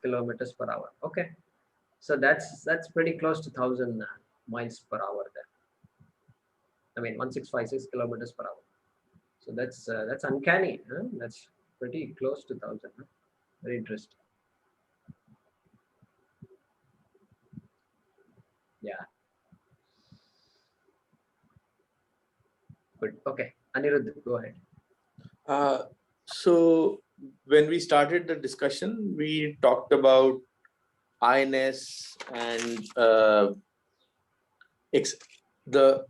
kilometers per hour. Okay, so that's pretty close to 1,000 miles per hour there. I mean 1656 kilometers per hour. So that's uncanny. Huh? That's pretty close to 1,000. Huh? Very interesting. Yeah. Good. Okay. Anirudh, go ahead. So when we started the discussion, we talked about I-ness and the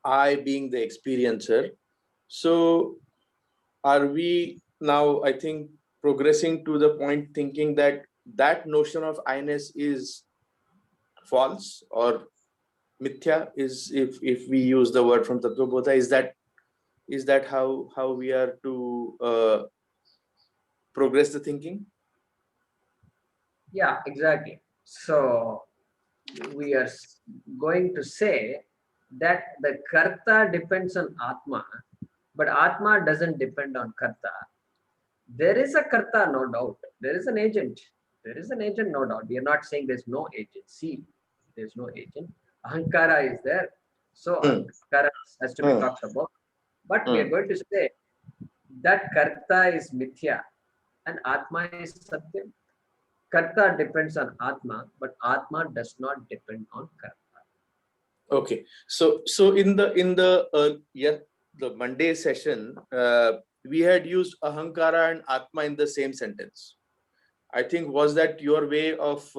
I being the experiencer. So are we now, I think, progressing to the point thinking that that notion of I-ness is false or mithya, is if we use the word from Tattva Bodha, is that how we are to progress the thinking? Yeah, exactly. So we are going to say that the karta depends on atma, but atma doesn't depend on karta. There is a karta, no doubt. There is an agent. There is an agent, no doubt. We are not saying there's no agency. There's no agent. Ahankara is there. So ahankara has to be talked about. But we are going to say that karta is mithya and atma is satyam. Karta depends on atma, but atma does not depend on karta. Okay, so in the Monday session, we had used ahankara and atma in the same sentence. I think, was that your way of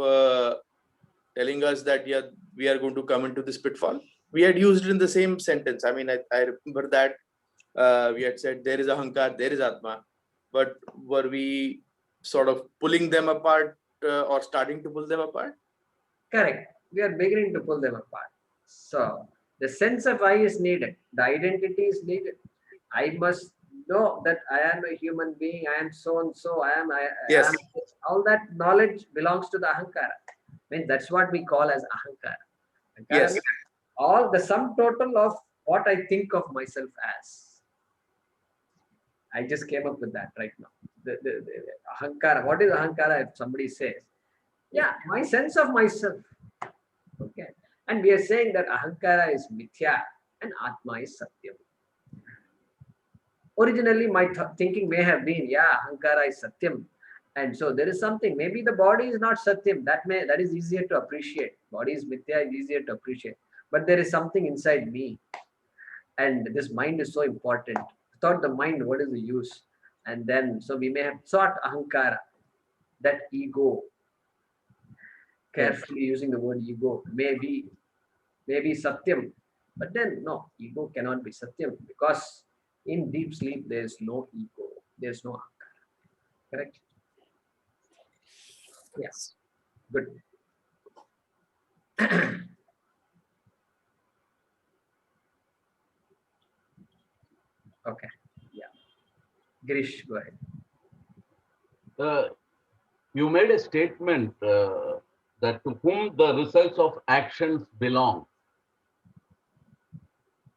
telling us that we are going to come into this pitfall? We had used it in the same sentence. I mean, I remember that we had said there is ahankar, there is atma, but were we sort of pulling them apart or starting to pull them apart? Correct. We are beginning to pull them apart. So the sense of I is needed. The identity is needed. I must know that I am a human being. I am so and so. I am. Yes. All that knowledge belongs to the ahankara. I mean, that's what we call as ahankara. Ahankara Yes. means all the sum total of what I think of myself as. I just came up with that right now. The ahankara. What is ahankara? If somebody says, yeah, my sense of myself. Okay. And we are saying that ahankara is mithya and atma is satyam. Originally, my thinking may have been, yeah, ahankara is satyam. And so there is something, maybe the body is not satyam. That is easier to appreciate. Body is mithya, is easier to appreciate. But there is something inside me. And this mind is so important. Without the mind, what is the use? And then, so we may have sought ahankara, that ego, carefully using the word ego, maybe satyam, but then no, ego cannot be satyam, because in deep sleep there is no ego, there is no ahankara. Correct? Yes. Good. Okay. Yeah. Girish, go ahead. You made a statement that to whom the results of actions belong,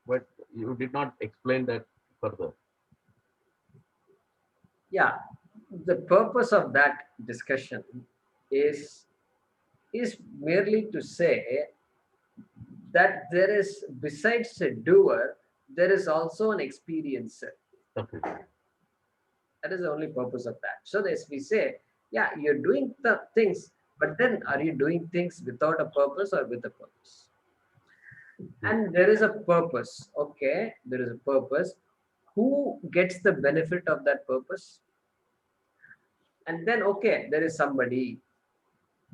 but you did not explain that further. Yeah, the purpose of that discussion is merely to say that there is, besides a doer, there is also an experiencer. Okay. That is the only purpose of that. So as we say, yeah, you're doing the things, but then are you doing things without a purpose or with a purpose? And there is a purpose. Okay, there is a purpose. Who gets the benefit of that purpose? And then, okay, there is somebody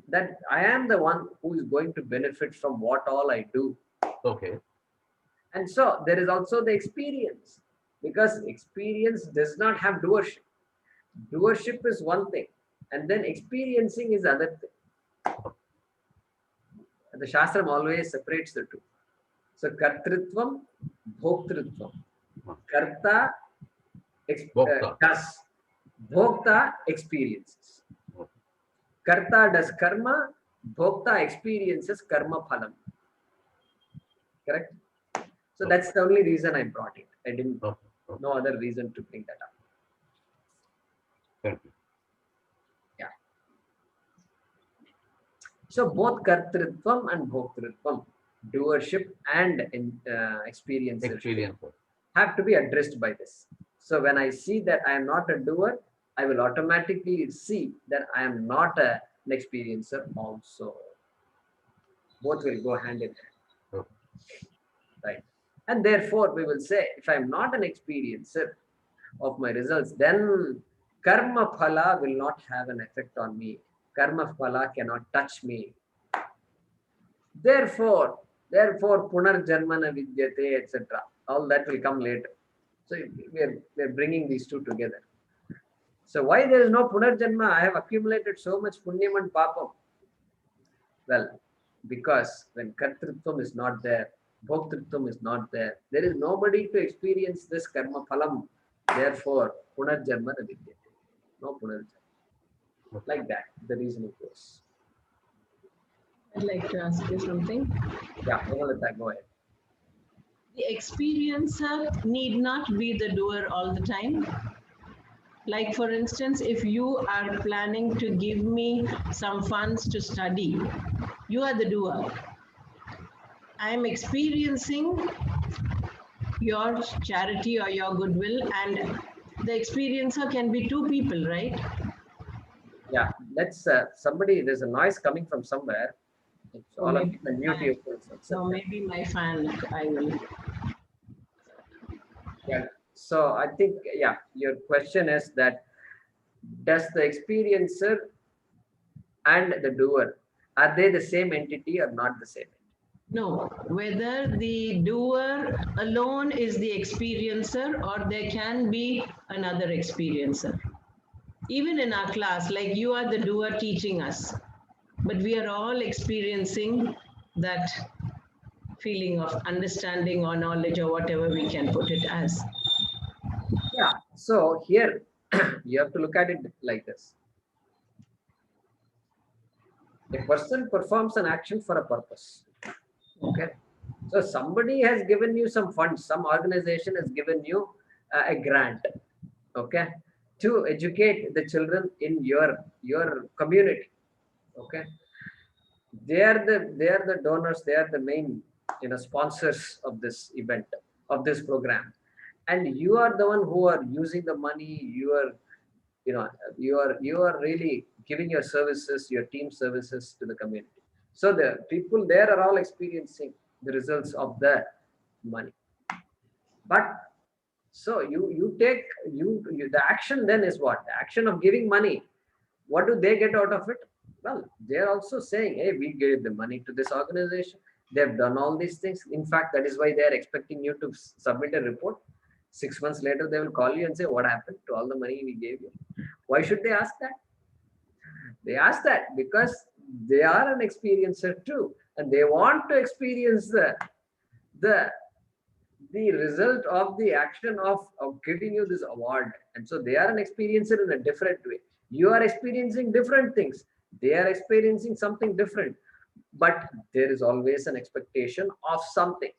that I am the one who is going to benefit from what all I do. Okay. And so there is also the experience, because experience does not have doership. Doership is one thing, and then experiencing is other thing. And the Shastram always separates the two. So kartritvam, bhoktritvam. Karta does, bhokta experiences. Karta does karma, bhokta experiences karma phalam. Correct? So that's the only reason I brought it. I didn't, no other reason to bring that up. Thank you. Yeah. So both kartritvam and bhoktritvam, doership and experiencership, Experience. have to be addressed by this. So when I see that I am not a doer, I will automatically see that I am not an experiencer also. Both will go hand in hand. Okay. Right? And therefore, we will say, if I am not an experiencer of my results, then karma phala will not have an effect on me. Karma phala cannot touch me. Therefore, punarjanmana vidyate, etc. All that will come later. So we are bringing these two together. So why there is no punarjanma? I have accumulated so much punyam and papam. Well, because when kartrutvam is not there, bhoktrutvam is not there, there is nobody to experience this karma phalam. Therefore, punarjanma na vidyate. No punarjanma. Like that, the reasoning goes. I'd like to ask you something. Yeah, Hemalata, go ahead. The experiencer need not be the doer all the time. Like, for instance, if you are planning to give me some funds to study, you are the doer. I am experiencing your charity or your goodwill, and the experiencer can be two people, right? Yeah, let's somebody. There's a noise coming from somewhere. It's all of you can mute yourselves. So maybe my fan, I will. Yeah. So I think, yeah, your question is that does the experiencer and the doer, are they the same entity or not the same? No, whether the doer alone is the experiencer or there can be another experiencer. Even in our class, like you are the doer teaching us, but we are all experiencing that feeling of understanding or knowledge or whatever we can put it as. Yeah. So here you have to look at it like this. A person performs an action for a purpose. Okay. So somebody has given you some funds, some organization has given you a grant, okay, to educate the children in your community. Okay. They are the donors, they are the main sponsors of this event, of this program. And you are the one who are using the money, you know you are really giving your services, your team services to the community. So the people there are all experiencing the results of the money. But so you take you the action then is what? The action of giving money. What do they get out of it? Well, they're also saying, hey, we gave the money to this organization, they've done all these things. In fact, that is why they're expecting you to submit a report. 6 months later they will call you and say, what happened to all the money we gave you? Why should they ask that? They ask that because they are an experiencer too, and they want to experience the the result of the action of giving you this award. And so they are an experiencer in a different way. You are experiencing different things, they are experiencing something different, but there is always an expectation of something.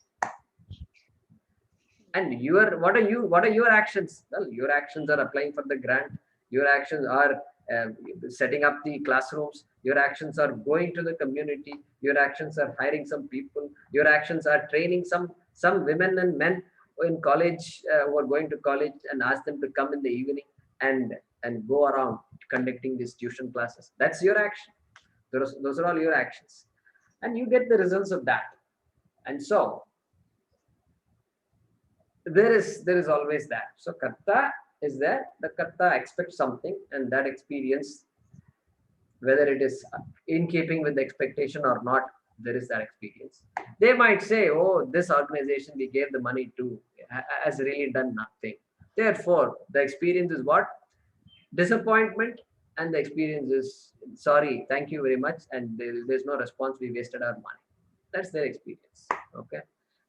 And what are your actions? Well, your actions are applying for the grant, your actions are uh, setting up the classrooms, your actions are going to the community, your actions are hiring some people, your actions are training some women and men in college who are going to college, and ask them to come in the evening and go around conducting these tuition classes. That's your action. Those are all your actions, and you get the results of that. And so there is always that. So karta is there. The karta expects something, and that experience, whether it is in keeping with the expectation or not, there is that experience. They might say, oh, this organization we gave the money to has really done nothing. Therefore, the experience is what? Disappointment. And the experience is, sorry, thank you very much, and there's no response, we wasted our money. That's their experience. Okay.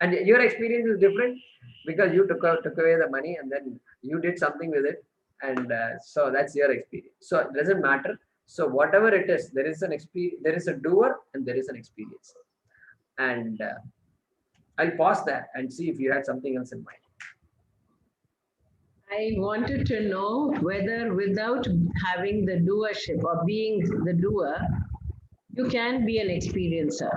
And your experience is different because you took away the money and then you did something with it. And so that's your experience. So it doesn't matter. So whatever it is, there is an experience, there is a doer and there is an experience. And I'll pause there and see if you had something else in mind. I wanted to know whether without having the doership or being the doer, You can be an experiencer.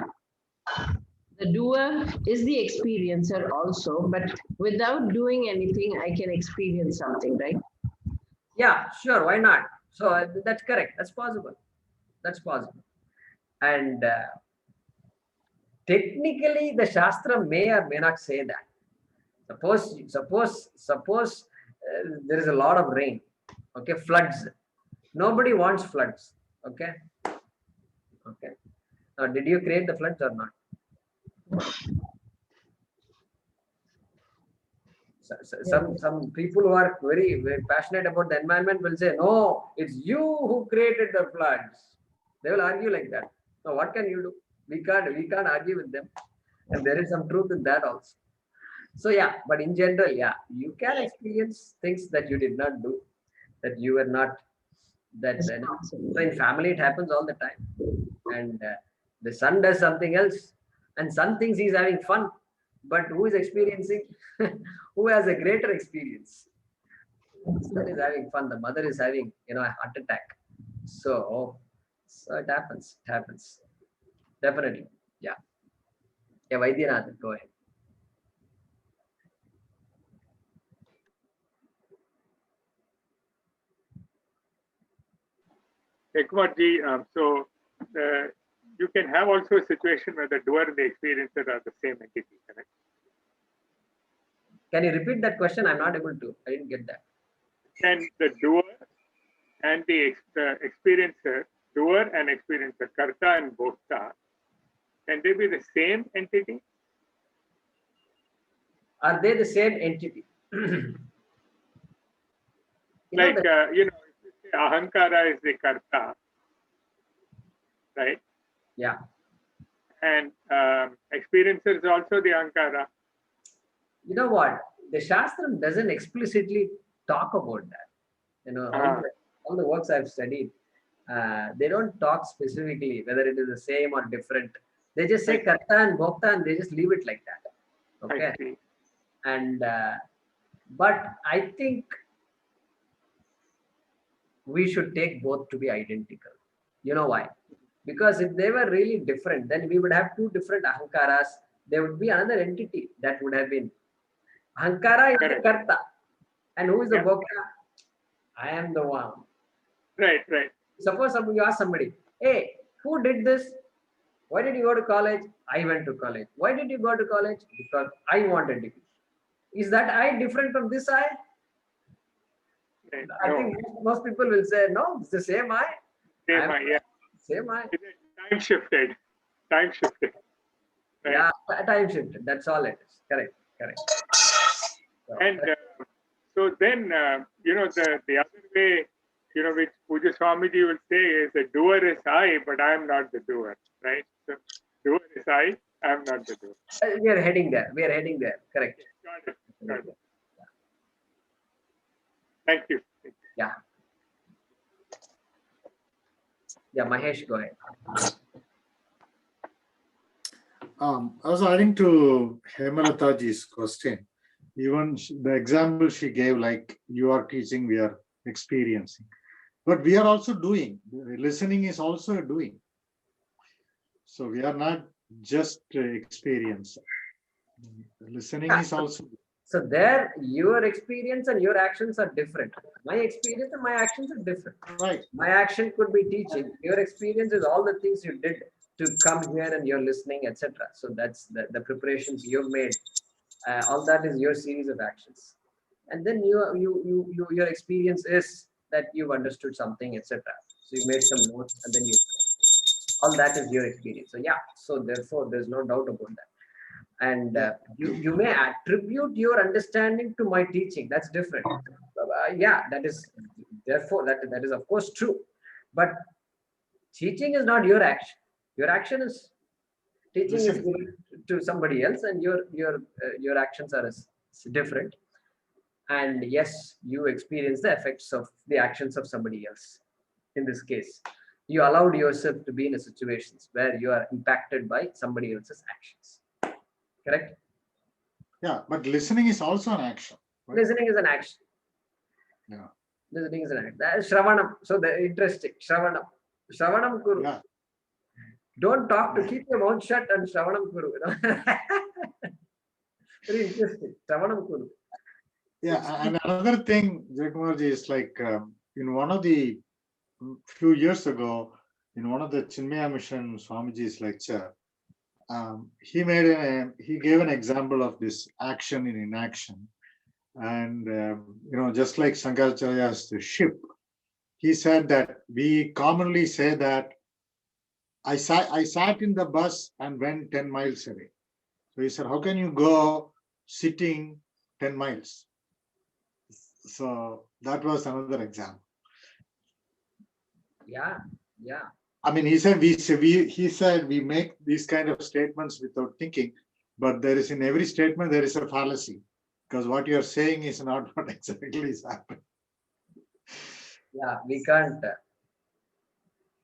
The doer is the experiencer also, but without doing anything, I can experience something, right? Yeah, sure. Why not? So that's correct. That's possible. That's possible. And technically, the Shastra may or may not say that. Suppose there is a lot of rain. Okay, floods. Nobody wants floods. Okay, okay. Now, did you create the floods or not? Some people who are very passionate about the environment will say, no, it's you who created the floods. They will argue like that. Now, what can you do? We can't argue with them. And there is some truth in that also. So yeah, but in general, yeah, you can experience things that you did not do, that you were not, that so in family it happens all the time. And the son does something else, and son thinks he's having fun, but who is experiencing? Who has a greater experience? The son is having fun, the mother is having, a heart attack. So it happens. It happens. Definitely. Yeah. Yeah, Vaidyanathan, go ahead. Ekmatji, so you can have also a situation where the doer and the experiencer are the same entity, correct? Can you repeat that question? I'm not able to. I didn't get that. Can the doer and the experiencer, doer and experiencer, karta and bhokta, can they be the same entity? Are they the same entity? Like, if you say ahankara is the karta, right? Yeah. And experiencer is also the ahankara. You know what? The Shastram doesn't explicitly talk about that. All the works I've studied, they don't talk specifically whether it is the same or different. They just say karta and bhokta and they just leave it like that. Okay. I see. And but I think we should take both to be identical. You know why? Because if they were really different, then we would have two different ahankaras. There would be another entity that would have been. Ahankara is the karta. And who is the bhokta? I am the one. Right. Suppose you ask somebody, hey, who did this? Why did you go to college? I went to college. Why did you go to college? Because I wanted it. Is that I different from this I? Right. I No. think most people will say, no, it's the same I. Same I, yeah. Same I. Is it time shifted? Time shifted. Right. Yeah, time shifted. That's all it is. Correct. So, And so then, the other way, which Puja Swamiji will say is the doer is I, but I am not the doer, right? So doer is I am not the doer. we are heading there. Correct. Got it. Thank you. Yeah. Yeah, Mahesh, go ahead. I was adding to Hemalataji's question. Even the example she gave, like you are teaching, we are experiencing. But we are also doing. Listening is also a doing. So we are not just experience. Listening is also. So there, your experience and your actions are different. My experience and my actions are different. Right. My action could be teaching. Your experience is all the things you did to come here and you're listening, etc. So that's the preparations you've made. All that is your series of actions. And then your experience is that you've understood something, etc. So you made some notes and then all that is your experience. So yeah, so therefore there's no doubt about that. And you may attribute your understanding to my teaching. That's different. Yeah, that is therefore that is of course true. But teaching is not your action. Your action is teaching is given to somebody else, and your actions are different. And yes, you experience the effects of the actions of somebody else. In this case, you allowed yourself to be in a situations where you are impacted by somebody else's actions. Correct? Yeah, but listening is also an action. Right? Listening is an action. Yeah. Listening is an action. That is Shravanam. So the interesting. Shravanam. Shravanam Kuru. Yeah. Don't talk to keep your mouth shut and Shravanam Kuru. Very interesting. Shravanam Kuru. Yeah, and another thing, Jayakumarji, is like in one of the few years ago, in one of the Chinmaya Mission Swamiji's lecture, he gave an example of this action in inaction, and just like Shankaracharya's the ship, he said that we commonly say that I sat in the bus and went 10 miles away. So he said, how can you go sitting 10 miles? So that was another example. Yeah, yeah. I mean, he said we make these kind of statements without thinking, but there is in every statement there is a fallacy, because what you are saying is not what exactly is happening. Yeah, we can't.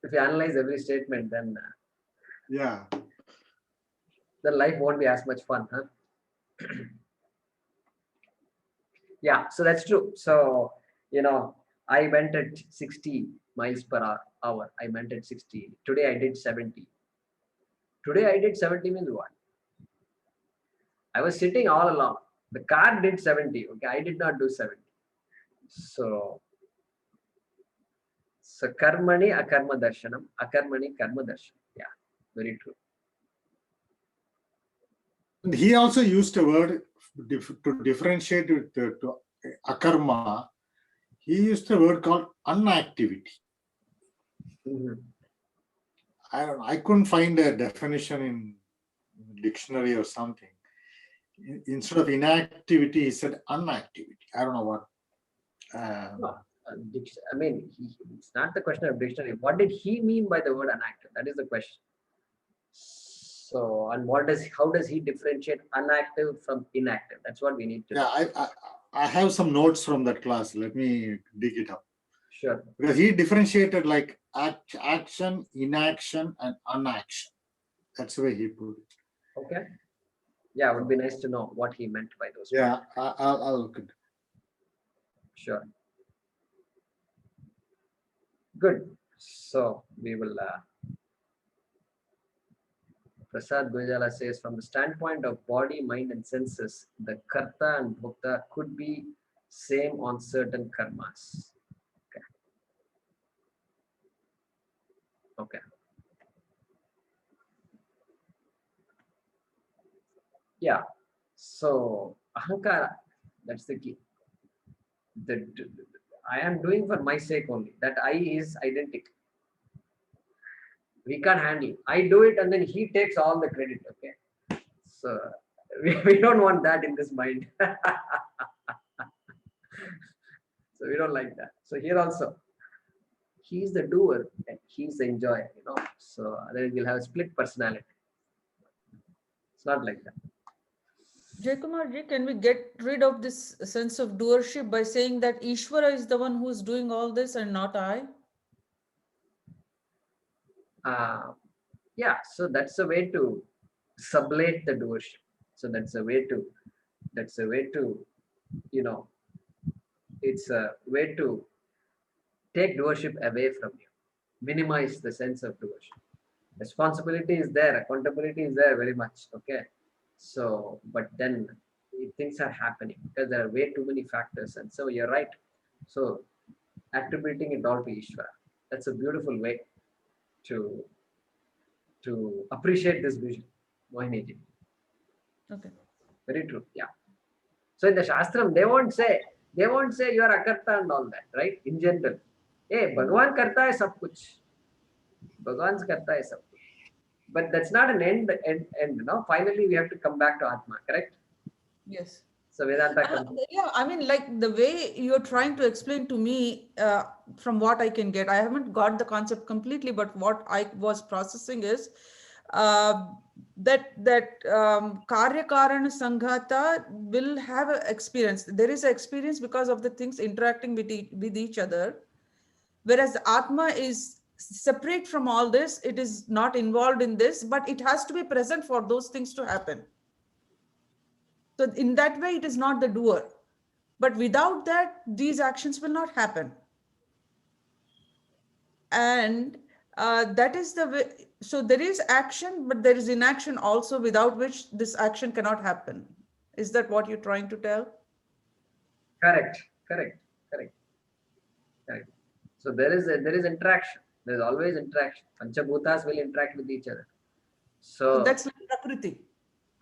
If you analyze every statement, then Yeah. the life won't be as much fun, huh? Yeah, so that's true. So, I went at 60 miles per hour. I went at 60. Today I did 70. Today I did 70 means what? I was sitting all along. The car did 70. Okay, I did not do 70. So karmani akarma darshanam, akarmani karma darshanam. Yeah, very true. And he also used a word to differentiate with to akarma. He used a word called unactivity. Mhm. I couldn't find a definition in dictionary or something. Instead of inactivity, he said unactivity. I don't know what. No, I mean, it's not the question of dictionary. What did he mean by the word unactive? That is the question. So, and how does he differentiate unactive from inactive? That's what we need to know. Yeah, I have some notes from that class. Let me dig it up. Sure. Because he differentiated like action, inaction, and unaction. That's the way he put it. Okay. Yeah, it would be nice to know what he meant by those. Yeah, I'll look at it. Sure. Good. So we will. Prasad Gujala says, from the standpoint of body, mind, and senses, the karta and bhokta could be same on certain karmas. Okay. Okay. Yeah. So ahankara, that's the key. I am doing for my sake only. That I is identical. We can't handle. I do it and then he takes all the credit. Okay. So we don't want that in this mind. So we don't like that. So here also, he's the doer and he's the enjoyer, So then we'll have a split personality. It's not like that. Jayakumar, can we get rid of this sense of doership by saying that Ishvara is the one who's doing all this and not I? Yeah, so that's a way to sublate the doership. So that's a way to, it's a way to take doership away from you, minimize the sense of doership. Responsibility is there, accountability is there very much. Okay. So, but then things are happening because there are way too many factors. And so you're right. So attributing it all to Ishvara, that's a beautiful way to appreciate this vision, Mohiniji. Okay. Very true. Yeah. So in the Shastram, they won't say you are akarta and all that, right? In general. Hey, Bhagavan karta hai sab kuch. Bhagavan's karta hai sab kuch. But that's not an end, no? Finally, we have to come back to Atma, correct? Yes. So Vedanta yeah, I mean, like the way you're trying to explain to me, from what I can get, I haven't got the concept completely, but what I was processing is that Karya Karana Sanghata will have an experience. There is an experience because of the things interacting with each other, whereas Atma is separate from all this. It is not involved in this, but it has to be present for those things to happen. So in that way, it is not the doer. But without that, these actions will not happen. And That is the way. So there is action, but there is inaction also, without which this action cannot happen. Is that what you're trying to tell? Correct, correct, correct, correct. So there is interaction. There is always interaction. Panchabhutas will interact with each other. So So that's like Prakriti.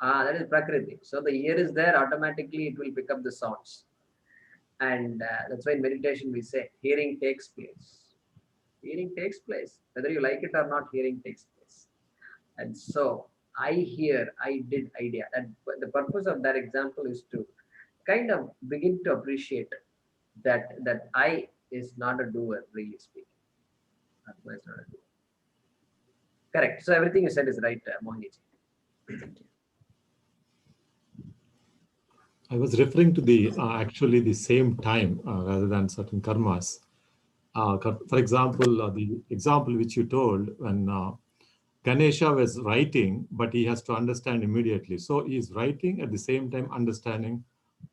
that is Prakriti. So the ear is there, automatically it will pick up the sounds. And that's why in meditation we say hearing takes place. Hearing takes place. Whether you like it or not, hearing takes place. And so I hear, I did, idea. And the purpose of that example is to kind of begin to appreciate that I is not a doer, really speaking. Atma is not a doer. Correct. So everything you said is right, Mohini. I was referring to the actually the same time rather than certain karmas. For example, the example which you told when Ganesha was writing, but he has to understand immediately. So he is writing at the same time understanding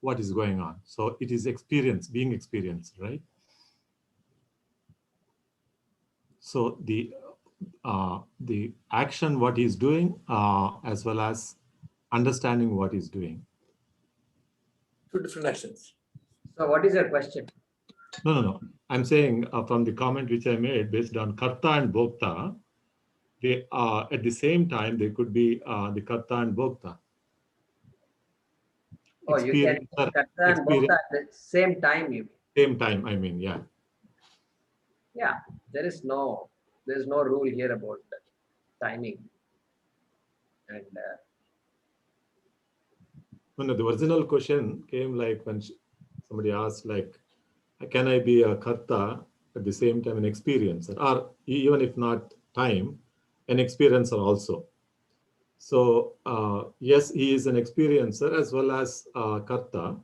what is going on. So it is experience, being experienced, right? So the action, what he's doing, as well as understanding what he's doing. Two different actions. So what is your question? No. I'm saying from the comment which I made based on Karta and Bhokta, they at the same time, they could be the Karta and Bhokta. Oh, you can Karta and Bhokta at the same time, you mean? Same time, I mean, yeah. Yeah, there is no rule here about timing. And No, the original question came like when somebody asked, like, can I be a Karta at the same time an experiencer, or even if not time, an experiencer also? So yes, he is an experiencer as well as Karta,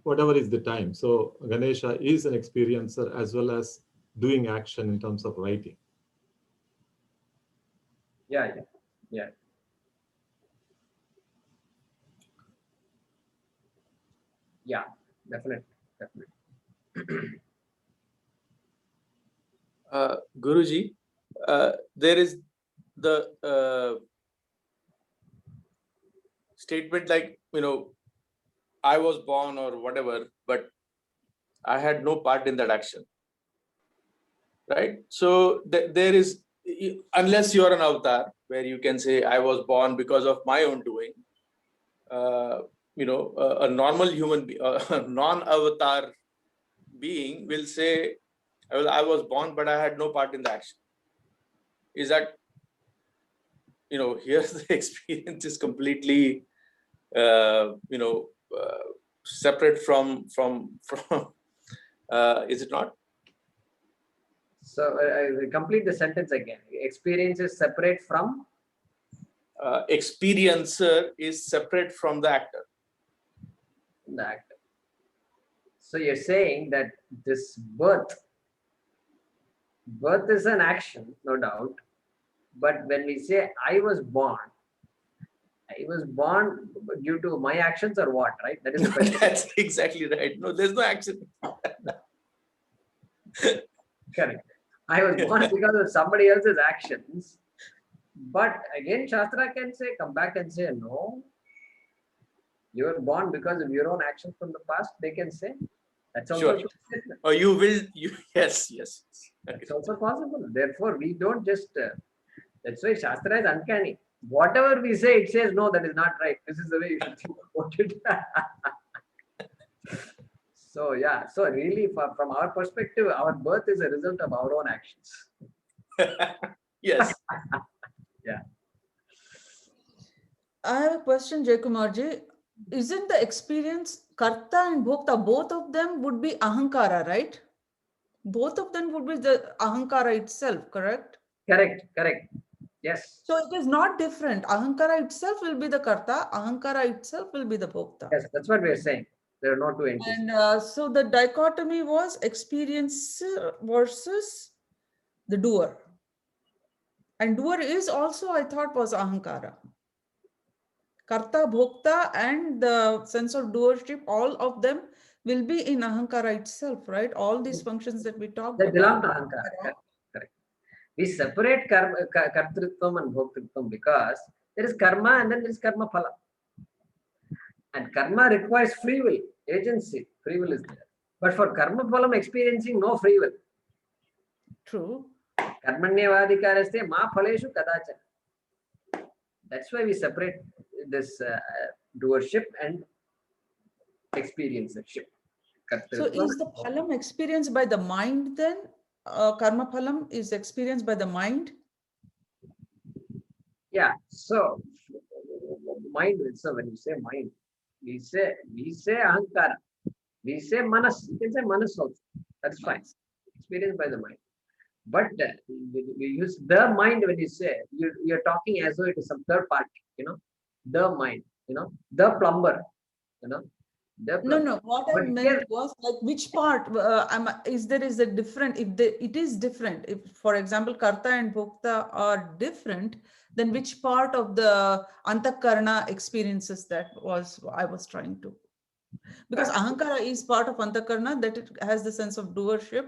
whatever is the time. So Ganesha is an experiencer as well as doing action in terms of writing. yeah. Yeah, definitely. Guruji, there is the statement like, I was born or whatever, but I had no part in that action. Right? So there is, unless you are an avatar, where you can say, I was born because of my own doing, a normal human being, a non-avatar being will say, I was born, but I had no part in the action. Is that, here the experience is completely, separate from, is it not? So I will complete the sentence again. Experience is separate from? Experiencer is separate from the actor. The actor. So you're saying that this birth is an action, no doubt. But when we say I was born due to my actions or what, right? That is the question. That's exactly right. No, there's no action. Correct. I was born because of somebody else's actions. But again, Shastra can say, come back and say, no, you were born because of your own actions from the past. They can say that's also Sure. Or you will, yes. It's also possible. Therefore, we don't just, that's why Shastra is uncanny. Whatever we say, it says, no, that is not right. This is the way you should think about it. So, yeah. So, really, from our perspective, our birth is a result of our own actions. Yes. Yeah. I have a question, Jaykumarji. Isn't the experience Karta and Bhokta, both of them would be Ahankara, right? Both of them would be the Ahankara itself, correct? Correct. Yes. So it is not different. Ahankara itself will be the Karta, Ahankara itself will be the Bhokta. Yes, that's what we are saying. There are no two entities. And so the dichotomy was experiencer versus the doer. And doer is also, I thought, was Ahankara. Karta, Bhokta, and the sense of doership, all of them will be in Ahankara itself, right? All these functions that we talked They belong about. to Ahankara. Correct. We separate kartrutvam and bhoktritvam because there is karma and then there is karma phala. And karma requires free will, agency. Free will is there. But for karma phalam experiencing, no free will. True. Karmanyavadikaraste ma phaleshu kadachana. That's why we separate this doership and experiencership. So is the phalam experienced by the mind then? Karma phalam is experienced by the mind? Yeah. So mind. So when you say mind, we say ahankara. We say manas. You can say manas also. That's fine. Experienced by the mind. But we use the mind when you say, you're talking as though it is some third party, the mind, the plumber, the plumber. No. What I But meant here, was like which part is a different? If it is different, if for example karta and bhokta are different, then which part of the antakarna experiences that I was trying to? Because ahankara is part of antakarna, that it has the sense of doership.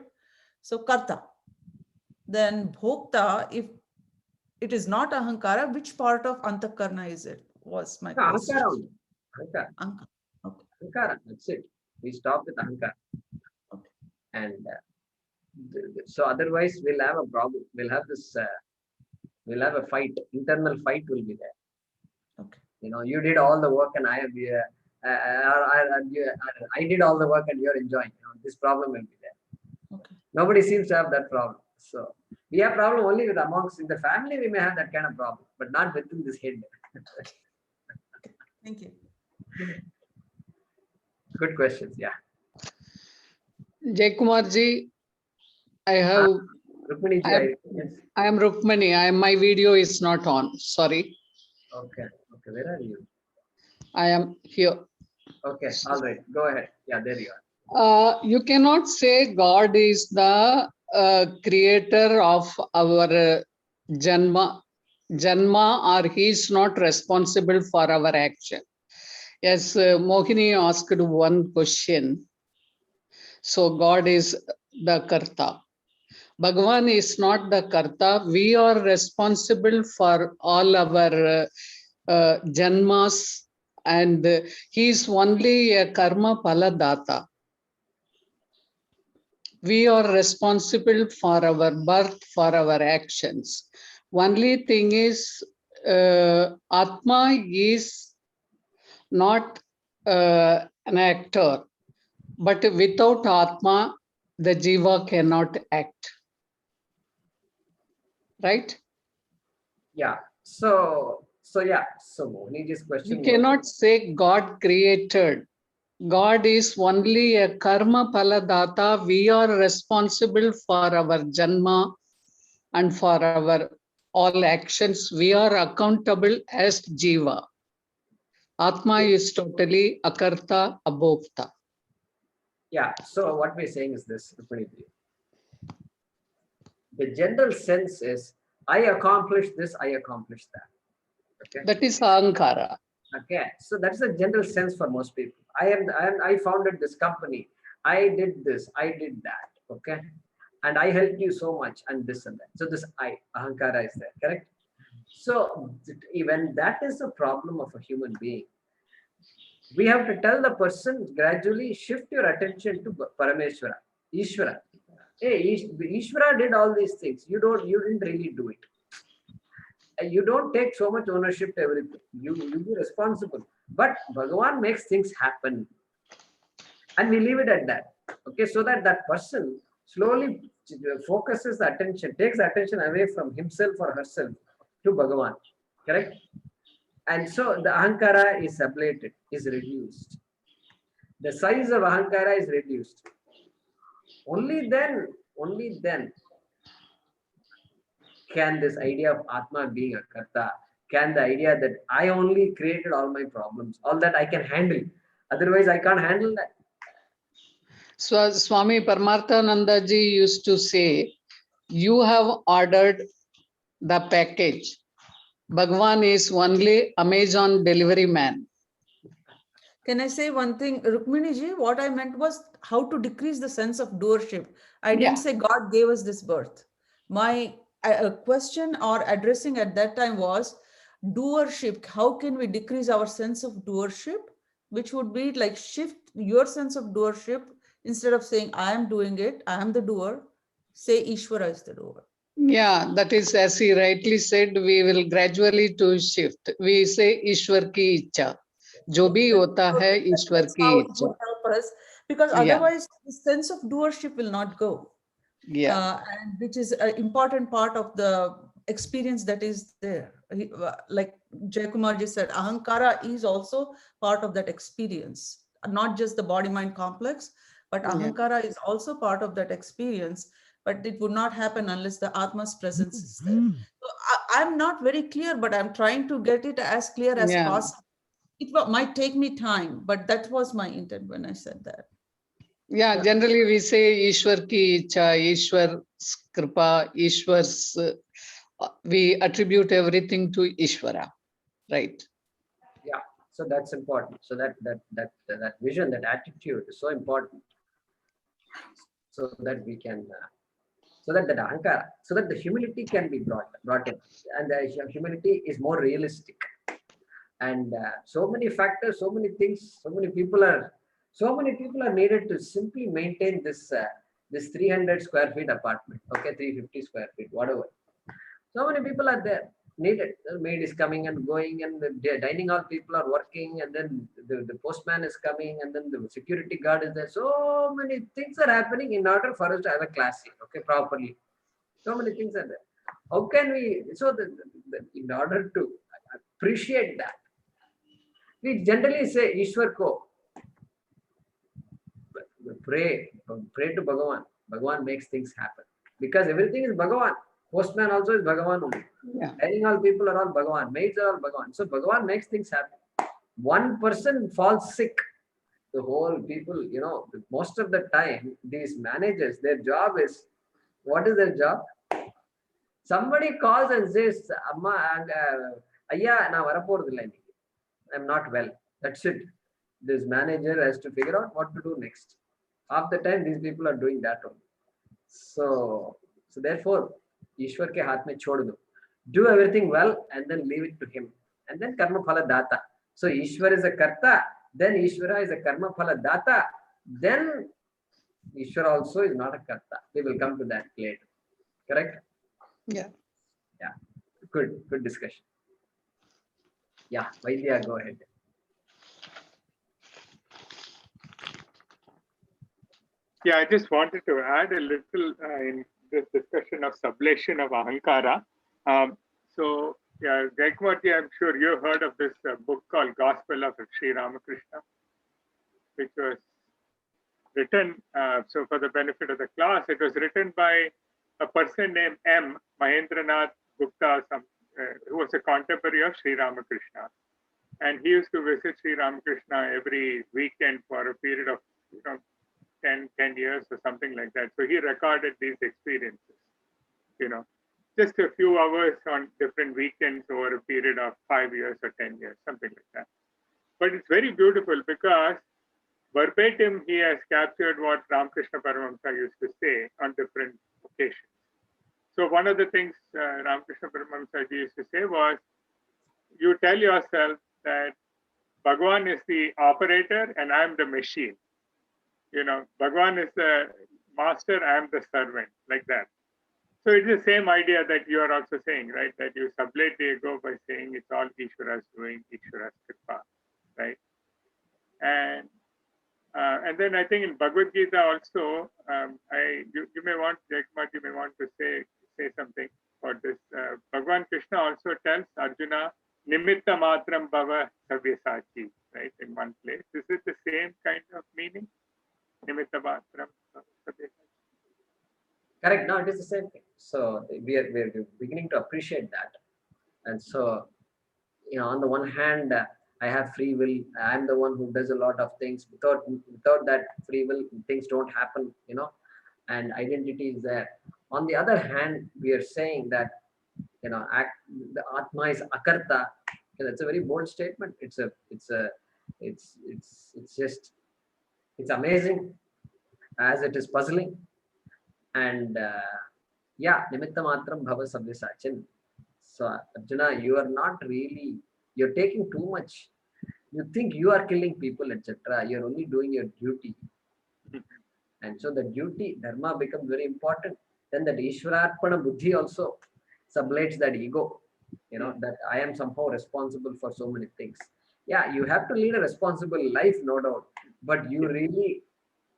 So karta. Then bhokta, if it is not ahankara, which part of antakarna is it? Was my question. ahankara only. Ahankara. Okay. Ahankara, that's it. We stop with ahankara. Okay. And so otherwise we'll have a problem. We'll have this, we'll have a fight. Internal fight will be there. Okay. You did all the work and I did all the work and you're enjoying. This problem will be there. Okay. Nobody seems to have that problem. So we have problem only with amongst in the family. We may have that kind of problem, but not within this head. Thank you. Good questions. Yeah. Jay Kumar ji, I have. Rukmini ji, yes. I am Rukmani. My video is not on. Sorry. Okay. Where are you? I am here. Okay. All right. Go ahead. Yeah, there you are. You cannot say God is the creator of our janma, or he is not responsible for our action. Yes, Mohini asked one question. So God is the Karta. Bhagavan is not the Karta. We are responsible for all our janmas, and he is only a karma phala data. We are responsible for our birth, for our actions. Only thing is, Atma is not an actor, but without Atma, the Jiva cannot act. Right? Yeah. So Mohini's question We cannot say God created. God is only a karma paladata. We are responsible for our janma and for our all actions. We are accountable as jiva. Atma is totally akarta, abhokta. Yeah. So what we're saying is this, Rukmini ji. The general sense is, I accomplished this, I accomplished that. Okay. That is ahankara. Okay, so that's the general sense for most people. I founded this company. I did this. I did that. Okay, and I helped you so much, and this and that. So this ahankara is there, correct? So even that is a problem of a human being. We have to tell the person gradually shift your attention to Parameshwara, Ishvara. Hey, Ishvara did all these things. You didn't really do it. You don't take so much ownership to everything. You be responsible. But Bhagavan makes things happen. And we leave it at that. Okay, so that person slowly focuses the attention, takes the attention away from himself or herself to Bhagavan. Correct? And so the ahankara is ablated, is reduced. The size of ahankara is reduced. Only then can this idea of Atma being a Karta, can the idea that I only created all my problems, all that I can handle. Otherwise, I can't handle that. So Swami Paramarthananda ji used to say, you have ordered the package. Bhagavan is only Amazon delivery man. Can I say one thing, Rukmini ji? What I meant was how to decrease the sense of doership. I didn't say God gave us this birth. My a question or addressing at that time was doership. How can we decrease our sense of doership, which would be like shift your sense of doership. Instead of saying I am doing it, I am the doer, say Ishvara is the doer. Yeah, that is, as he rightly said, we will gradually to shift. We say Ishwar ki icha. जो भी होता So है ईश्वर that's की how it इच्छा. would help us, because Yeah, otherwise the sense of doership will not go. yeah, And which is an important part of the experience that is there. Like Jayakumar ji said, Ahankara is also part of that experience, not just the body-mind complex, but yeah, Ahankara is also part of that experience, but it would not happen unless the Atma's presence is there. So I'm not very clear, but I'm trying to get it as clear as yeah. possible. It might take me time, but that was my intent when I said that. Yeah, Yeah. generally we say Ishwar ki icha, Ishwar kripa, Ishwar's. We attribute everything to Ishvara, right? Yeah. So that's important. So that vision, that attitude is so important. So that we can, so that ahankara, so that the humility can be brought in, and the humility is more realistic. And so many factors, so many things, so many people are needed to simply maintain this 300 square feet apartment. Okay, 350 square feet, whatever. So many people are there needed. The maid is coming and going, and the dining hall people are working, and then the postman is coming, and then the security guard is there. So many things are happening in order for us to have a class here, okay, properly. So many things are there. How can we? So in order to appreciate that, we generally say Ishwar ko. Pray to Bhagavan. Bhagavan makes things happen. Because everything is Bhagavan. Postman also is Bhagavan only. Yeah, Dining all people are all Bhagavan. Maids are all Bhagavan. So Bhagavan makes things happen. One person falls sick. The whole people, most of the time, these managers, their job is, what is their job? Somebody calls and says, Amma, Ayya, na varaporadilla inniki. I'm not well. That's it. This manager has to figure out what to do next. Half the time, these people are doing that only. So therefore, Ishwar ke haath mein chhod do. Do everything well and then leave it to him. And then karma phala data. So Ishwar is a karta, then Ishvara is a karma phala data, then Ishwar also is not a karta. We will come to that later. Correct? yeah. Yeah. Good discussion. Yeah, Vaidya, go ahead. Yeah, I just wanted to add a little in this discussion of sublation of Ahankara. So, yeah, Jayakumarji, I'm sure you heard of this book called Gospel of Sri Ramakrishna, which was written, so for the benefit of the class, it was written by a person named M. Mahendranath Gupta, who was a contemporary of Sri Ramakrishna. And he used to visit Sri Ramakrishna every weekend for a period of 10 years or something like that. So he recorded these experiences, just a few hours on different weekends over a period of 5 years or 10 years, something like that. But it's very beautiful because verbatim he has captured what Ramakrishna Paramahamsa used to say on different occasions. So one of the things Ramakrishna Paramahamsa used to say was, you tell yourself that Bhagavan is the operator and I'm the machine. Bhagavan is the master, I am the servant, like that. So it's the same idea that you are also saying, right? That you sublate the ego by saying it's all Ishvara's doing, Ishvara's kripa, right? And then I think in Bhagavad Gita also, you may want, Jayakumar, you may want to say something for this. Bhagavan Krishna also tells Arjuna, Nimitta matram bhava sabyasachi, right? In one place. Is it the same kind of meaning? Nimitta matram sabyasachi. Correct. No, it is the same thing. So we're beginning to appreciate that. And so, on the one hand, I have free will. I'm the one who does a lot of things. Without that free will, things don't happen, and identity is there. On the other hand, we are saying that, the Atma is akarta. That's a very bold statement. It's amazing as it is puzzling. And Yeah, nimitta matram bhava savyasachin. So Arjuna, you are not really, you're taking too much. You think you are killing people, etc. You're only doing your duty. And so the duty, dharma becomes very important. Then that Ishwararpana buddhi also sublates that ego, that I am somehow responsible for so many things. Yeah, you have to lead a responsible life, no doubt, but you really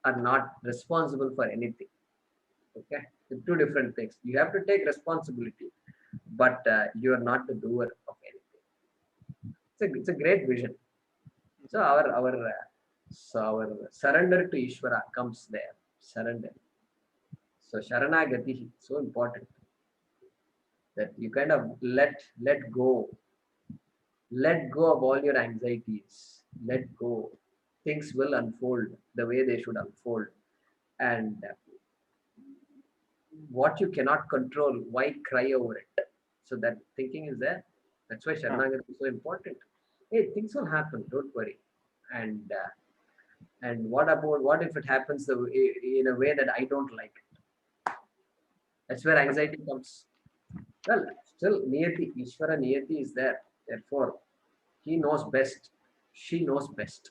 are not responsible for anything. Okay, two different things. You have to take responsibility, but you are not the doer of anything. It's a great vision. So our surrender to Ishvara comes there. Surrender. So Sharanagati, so important that you kind of let go of all your anxieties, let go. Things will unfold the way they should unfold, and what you cannot control, why cry over it? So that thinking is there. That's why Sharanagati is so important. Hey, things will happen. Don't worry. And what if it happens in a way that I don't like it? That's where anxiety comes. Well, still Niyati, Ishvara Niyati is there. Therefore, he knows best. She knows best.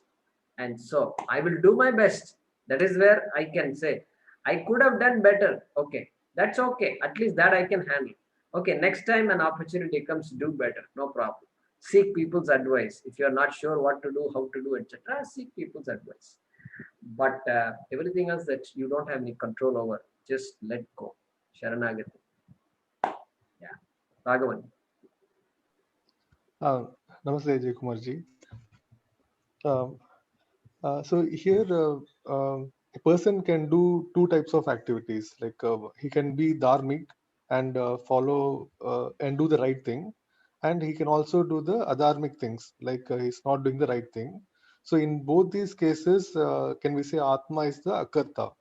And so I will do my best. That is where I can say, I could have done better. Okay. That's okay. At least that I can handle. Okay. Next time an opportunity comes, do better. No problem. Seek people's advice. If you're not sure what to do, how to do, etc., seek people's advice. But everything else that you don't have any control over, just let go. Sharanagati. Yeah. Raghavan. Uh, Namaste, Jay Kumarji. Um, so here, a person can do two types of activities. Like he can be dharmic and follow and do the right thing, and he can also do the adharmic things, like he's not doing the right thing. So in both these cases, can we say Atma is the akarta?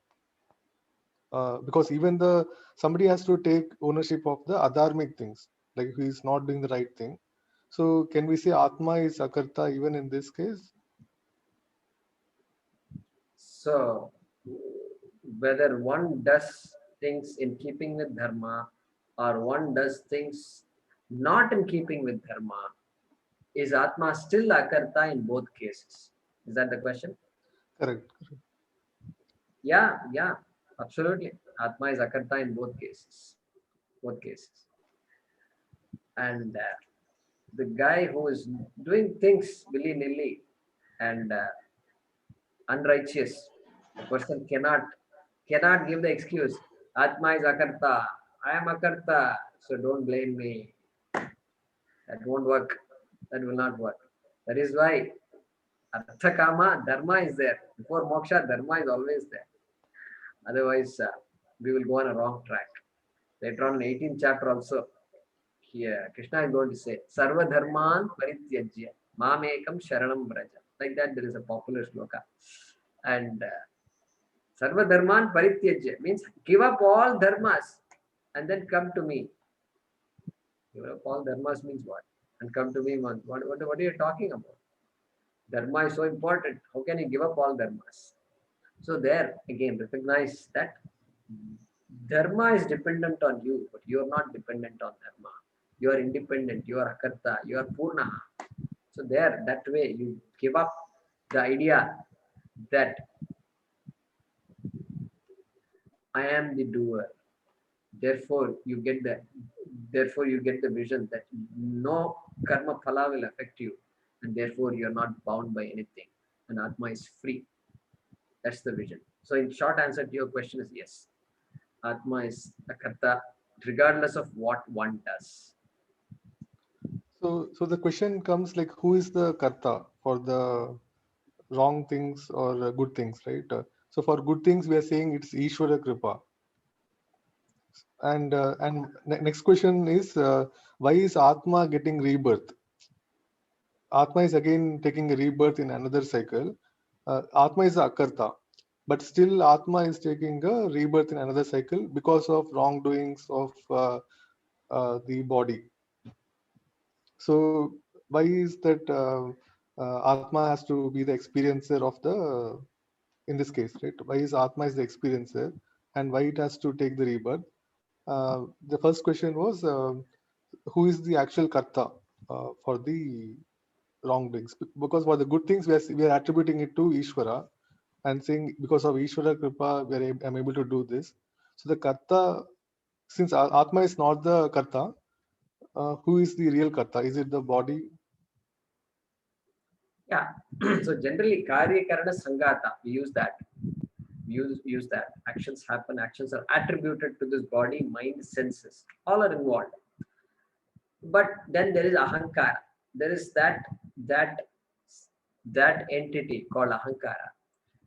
Because even somebody has to take ownership of the adharmic things, like he is not doing the right thing. So can we say Atma is akarta even in this case? So, whether one does things in keeping with dharma or one does things not in keeping with dharma, is Atma still Akarta in both cases? Is that the question? Correct. Yeah, absolutely. Atma is Akarta in both cases. Both cases. And the guy who is doing things willy-nilly and unrighteous, the person cannot give the excuse. Atma is Akarta. I am Akarta, so don't blame me. That won't work. That will not work. That is why Artha Kama, Dharma is there. Before Moksha, Dharma is always there. Otherwise, we will go on a wrong track. Later on in 18th chapter also, here Krishna is going to say, Sarva Dharman Parityajya, Mamekam Sharanam Braja. Like that, there is a popular sloka. And Sarva Dharman Parityajya means give up all dharmas and then come to me. Give up all dharmas means what? And come to me, man. What are you talking about? Dharma is so important. How can you give up all dharmas? So there again, recognize that dharma is dependent on you, but you are not dependent on dharma. You are independent. You are akarta. You are purna. So there, that way, you give up the idea that I am the doer. Therefore, you get the vision that no karma phala will affect you, and therefore you are not bound by anything, and Atma is free. That's the vision. So, in short answer to your question is yes, Atma is a karta, regardless of what one does. So the question comes like, who is the karta for the wrong things or good things, right? So for good things, we are saying it's Ishvara Kripa. And next question is, why is Atma getting rebirth? Atma is again taking a rebirth in another cycle. Atma is the akarta, but still Atma is taking a rebirth in another cycle because of wrongdoings of the body. So why is that Atma has to be the experiencer of in this case, right? Why is Atma is the experiencer and why it has to take the rebirth? The first question was, who is the actual karta for the wrongdoings? Because for the good things, we are attributing it to Ishvara and saying because of Ishvara Kripa, I'm able to do this. So the karta, since Atma is not the karta, who is the real karta? Is it the body? Yeah. So generally, karya karana sangata, we use that. Use that. Actions happen, actions are attributed to this body, mind, senses. All are involved. But then there is ahankara. There is that that entity called ahankara,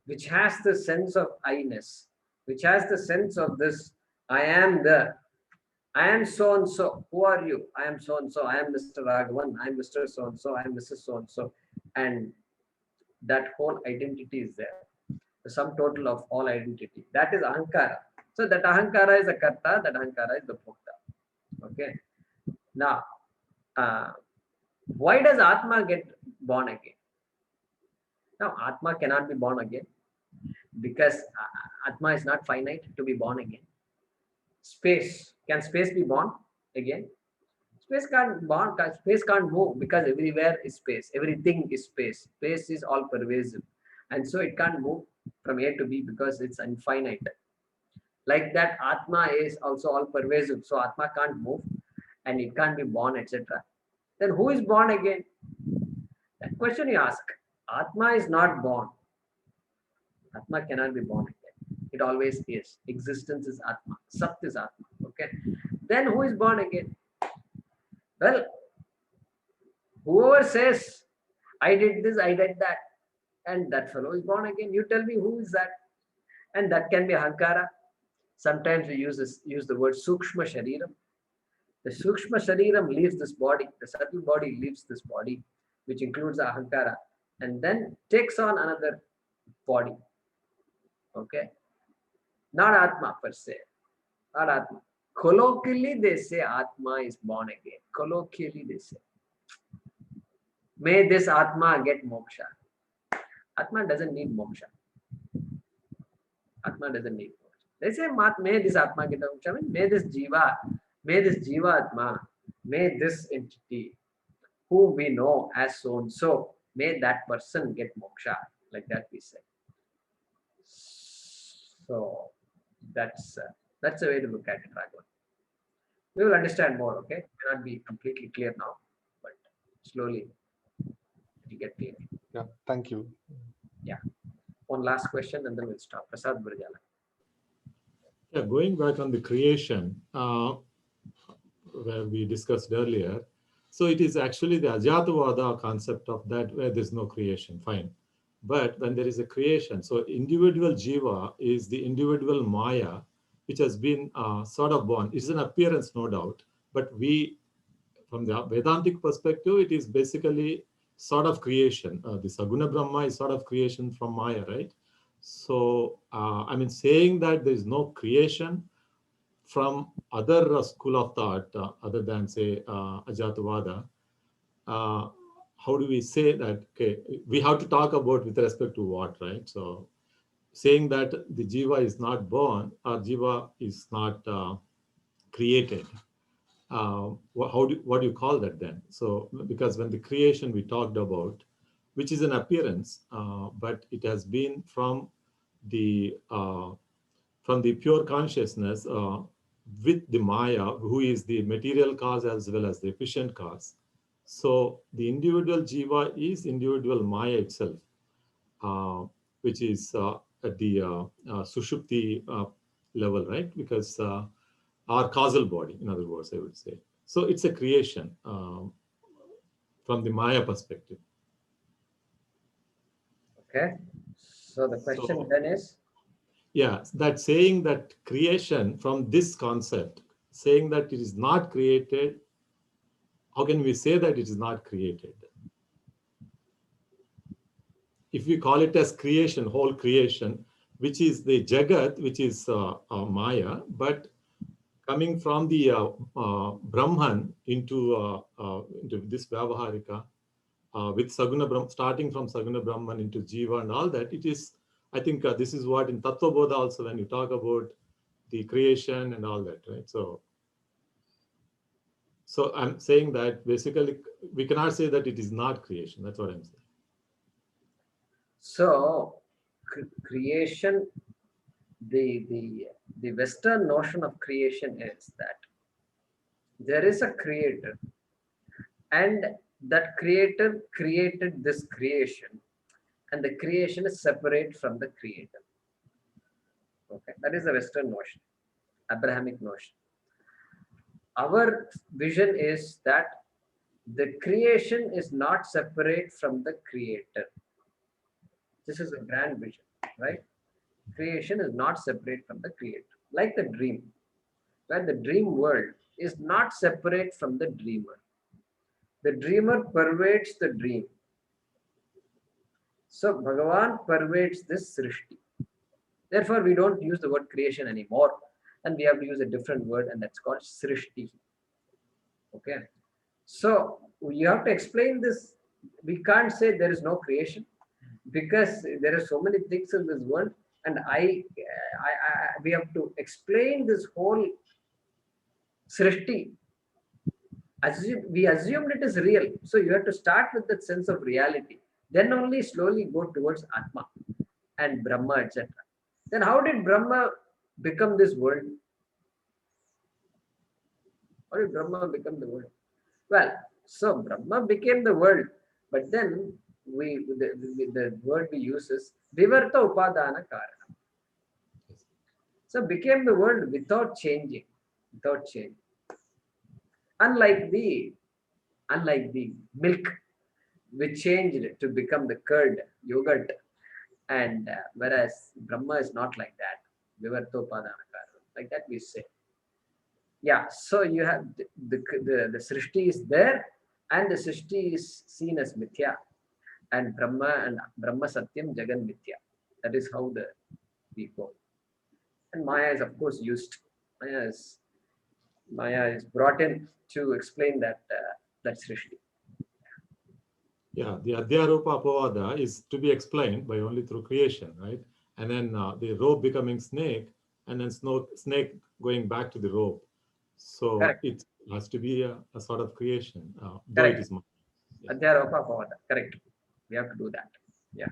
which has the sense of I-ness, which has the sense of this, I am so and so. Who are you? I am so and so. I am Mr. Raghavan. I am Mr. So and so. I am Mrs. So and so. And that whole identity is there. The sum total of all identity. That is ahankara. So that ahankara is a karta, that ahankara is the bhokta. Okay. Now, why does Atma get born again? Now, Atma cannot be born again because Atma is not finite to be born again. Space, can space be born again? Space can't move because everywhere is space. Everything is space. Space is all pervasive. And so it can't move from A to B because it's infinite. Like that, Atma is also all pervasive. So Atma can't move and it can't be born, etc. Then who is born again? That question you ask. Atma is not born. Atma cannot be born again. It always is. Existence is Atma. Sat is Atma. Okay. Then who is born again? Well, whoever says, I did this, I did that, and that fellow is born again, you tell me who is that? And that can be Ahankara. Sometimes we use the word Sukshma Shariram. The Sukshma Shariram leaves this body, the subtle body leaves this body, which includes Ahankara, and then takes on another body. Okay? Not Atma per se. Not Atma. Colloquially, they say Atma is born again. Colloquially, they say. May this Atma get moksha. Atma doesn't need moksha. Atma doesn't need moksha. They say, may this Atma get moksha. May this Jiva Atma, may this entity, who we know as so and so, may that person get moksha. Like that we say. So that's a way to look at it, Raghavan. We will understand more, okay? It may not be completely clear now, but slowly it will get clear. Yeah, thank you. Yeah. One last question and then we'll stop. Prasad Burjala. Yeah, going back on the creation, where we discussed earlier. So it is actually the Ajatavada concept of that where there's no creation, fine. But when there is a creation, so individual Jiva is the individual Maya, which has been sort of born. It's an appearance, no doubt. But we, from the Vedantic perspective, it is basically sort of creation. The Saguna Brahma is sort of creation from Maya, right? So, I mean, saying that there is no creation from other school of thought, other than, say, Ajatavada, how do we say that? Okay, we have to talk about with respect to what, right? So, saying that the Jiva is not born or Jiva is not created, what do you call that then? So, because when the creation we talked about, which is an appearance, but it has been from the pure consciousness with the Maya, who is the material cause as well as the efficient cause. So the individual Jiva is individual Maya itself, which is at the Sushupti level, right? Because our causal body, in other words, I would say. So it's a creation from the Maya perspective. Okay. So the question then is? Yeah, that saying that creation from this concept, saying that it is not created, how can we say that it is not created? If we call it as creation, whole creation, which is the Jagat, which is Maya, but coming from the Brahman into this Vyavaharika, with Saguna Brahman, starting from Saguna Brahman into Jiva and all that, it is, I think this is what in Tattva Bodha also, when you talk about the creation and all that, right? So I'm saying that basically we cannot say that it is not creation. That's what I'm saying. So creation, the Western notion of creation is that there is a creator, and that creator created this creation, and the creation is separate from the creator. Okay, that is the Western notion, Abrahamic notion. Our vision is that the creation is not separate from the creator. This is a grand vision, right? Creation is not separate from the creator, like the dream, where the dream world is not separate from the dreamer. The dreamer pervades the dream. So Bhagavan pervades this srishti. Therefore, we don't use the word creation anymore, and we have to use a different word, and that's called srishti. Okay. So you have to explain this. We can't say there is no creation, because there are so many things in this world, and we have to explain this whole srishti. We assumed it is real, so you have to start with that sense of reality, then only slowly go towards Atma and Brahma, etc. Then how did Brahma become this world? How did Brahma become the world? Well, so Brahma became the world, but then the word we use is Vivarta Upadana Karana. So became the world without changing, without change. Unlike the milk, which changed to become the curd, yogurt, and whereas Brahma is not like that. Vivarta Upadana Karana. Like that we say. Yeah, so you have the Srishti is there, and the Srishti is seen as Mithya, and Brahma Satyam Jagan Mithya. That is how we go. And Maya is of course used. Maya is brought in to explain that Srishti. Yeah, the Adhyaropa Apavada is to be explained by only through creation, right? And then the rope becoming snake, and then snake going back to the rope. So Correct. it has to be a sort of creation, though Correct. it is. Yeah. Adhyaropa Apavada. Correct. We have to do that. Yeah.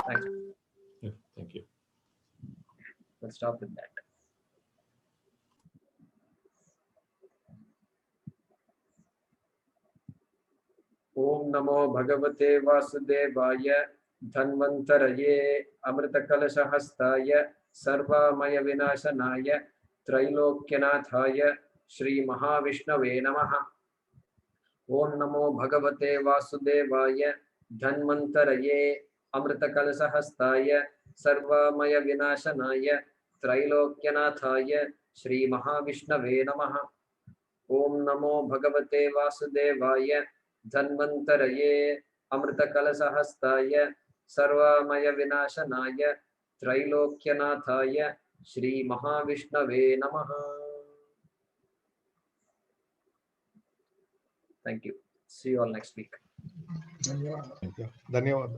Thanks. Yeah, thank you. We'll stop with that. Om Namo Bhagavate Vasudevaya Dhanvantaraye Amritakalasahastaye Sarvamaya Vinashanaya Trailokyanathaye Shri Mahavishnave Namaha. Om Namo Bhagavate Vasudevaya Dhanvantaraye Amritakalasahastaye Sarvamaya Vinashanaya Trailokyanathaye Shri Mahavishnave Namaha. Om Namo Bhagavate Vasudevaya Dhanvantaraye Amritakalasahastaye Sarvamaya Vinashanaya Trailokyanathaye Shri Mahavishnave Namaha. Thank you. See you all next week. Yeah. Dhanyawad.